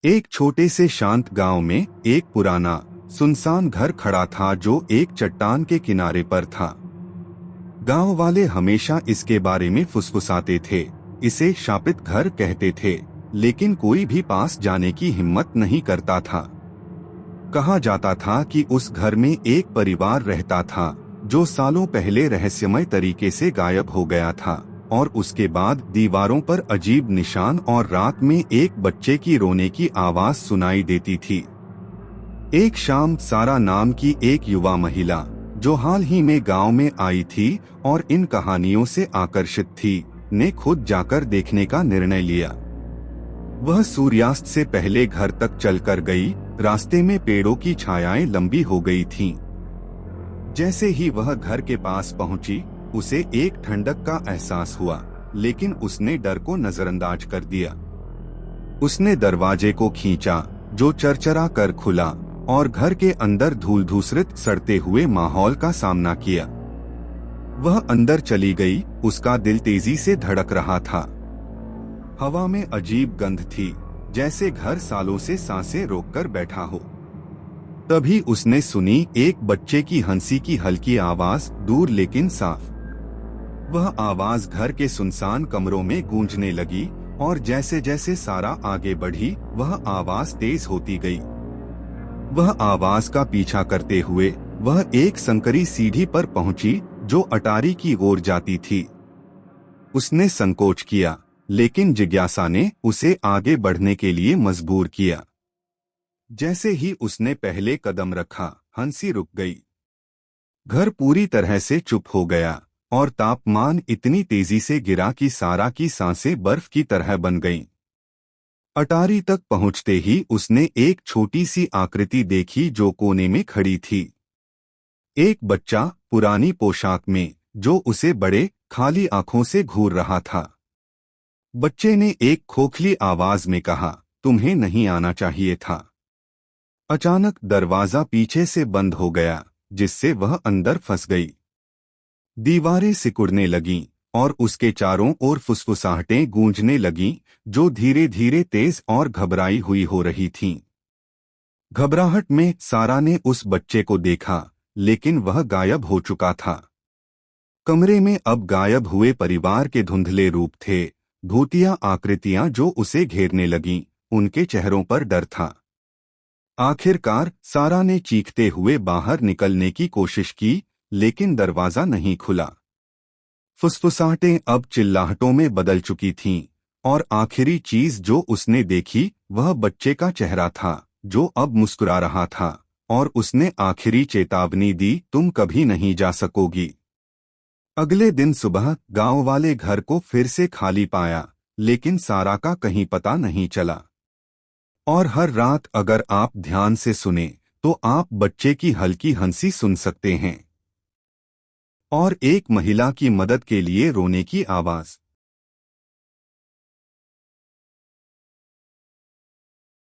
एक छोटे से शांत गांव में एक पुराना सुनसान घर खड़ा था जो एक चट्टान के किनारे पर था। गांव वाले हमेशा इसके बारे में फुसफुसाते थे, इसे शापित घर कहते थे, लेकिन कोई भी पास जाने की हिम्मत नहीं करता था। कहा जाता था कि उस घर में एक परिवार रहता था जो सालों पहले रहस्यमय तरीके से गायब हो गया था, और उसके बाद दीवारों पर अजीब निशान और रात में एक बच्चे की रोने की आवाज सुनाई देती थी। एक शाम सारा नाम की एक युवा महिला जो हाल ही में गांव में आई थी और इन कहानियों से आकर्षित थी, ने खुद जाकर देखने का निर्णय लिया। वह सूर्यास्त से पहले घर तक चलकर गई। रास्ते में पेड़ों की छायाएं लंबी हो गई थीं। जैसे ही वह घर के पास पहुंची, उसे एक ठंडक का एहसास हुआ, लेकिन उसने डर को नजरअंदाज कर दिया। उसने दरवाजे को खींचा, जो चरचरा कर खुला, और घर के अंदर धूल धूसरित सड़ते हुए माहौल का सामना किया। वह अंदर चली गई। उसका दिल तेजी से धड़क रहा था। हवा में अजीब गंध थी, जैसे घर सालों से सांसें रोककर बैठा हो। तभी उसने सुनी एक बच्चे की हंसी की हल्की आवाज, दूर लेकिन साफ। वह आवाज घर के सुनसान कमरों में गूंजने लगी, और जैसे जैसे सारा आगे बढ़ी, वह आवाज तेज होती गई। वह आवाज का पीछा करते हुए वह एक संकरी सीढ़ी पर पहुंची जो अटारी की ओर जाती थी। उसने संकोच किया, लेकिन जिज्ञासा ने उसे आगे बढ़ने के लिए मजबूर किया। जैसे ही उसने पहले कदम रखा, हंसी रुक गई। घर पूरी तरह से चुप हो गया, और तापमान इतनी तेजी से गिरा कि सारा की सांसें बर्फ की तरह बन गईं। अटारी तक पहुंचते ही उसने एक छोटी सी आकृति देखी जो कोने में खड़ी थी। एक बच्चा पुरानी पोशाक में, जो उसे बड़े खाली आंखों से घूर रहा था। बच्चे ने एक खोखली आवाज में कहा, तुम्हें नहीं आना चाहिए था। अचानक दरवाजा पीछे से बंद हो गया, जिससे वह अंदर फंस गई। दीवारें सिकुड़ने लगीं, और उसके चारों ओर फुसफुसाहटें गूंजने लगीं, जो धीरे धीरे तेज और घबराई हुई हो रही थीं। घबराहट में सारा ने उस बच्चे को देखा, लेकिन वह गायब हो चुका था। कमरे में अब गायब हुए परिवार के धुंधले रूप थे, भूतिया आकृतियां जो उसे घेरने लगीं, उनके चेहरों पर डर था। आखिरकार सारा ने चीखते हुए बाहर निकलने की कोशिश की, लेकिन दरवाजा नहीं खुला। फुसफुसाहटें अब चिल्लाहटों में बदल चुकी थीं, और आखिरी चीज जो उसने देखी वह बच्चे का चेहरा था, जो अब मुस्कुरा रहा था, और उसने आखिरी चेतावनी दी, तुम कभी नहीं जा सकोगी। अगले दिन सुबह गांव वाले घर को फिर से खाली पाया, लेकिन सारा का कहीं पता नहीं चला। और हर रात अगर आप ध्यान से सुने, तो आप बच्चे की हल्की हंसी सुन सकते हैं, और एक महिला की मदद के लिए रोने की आवाज।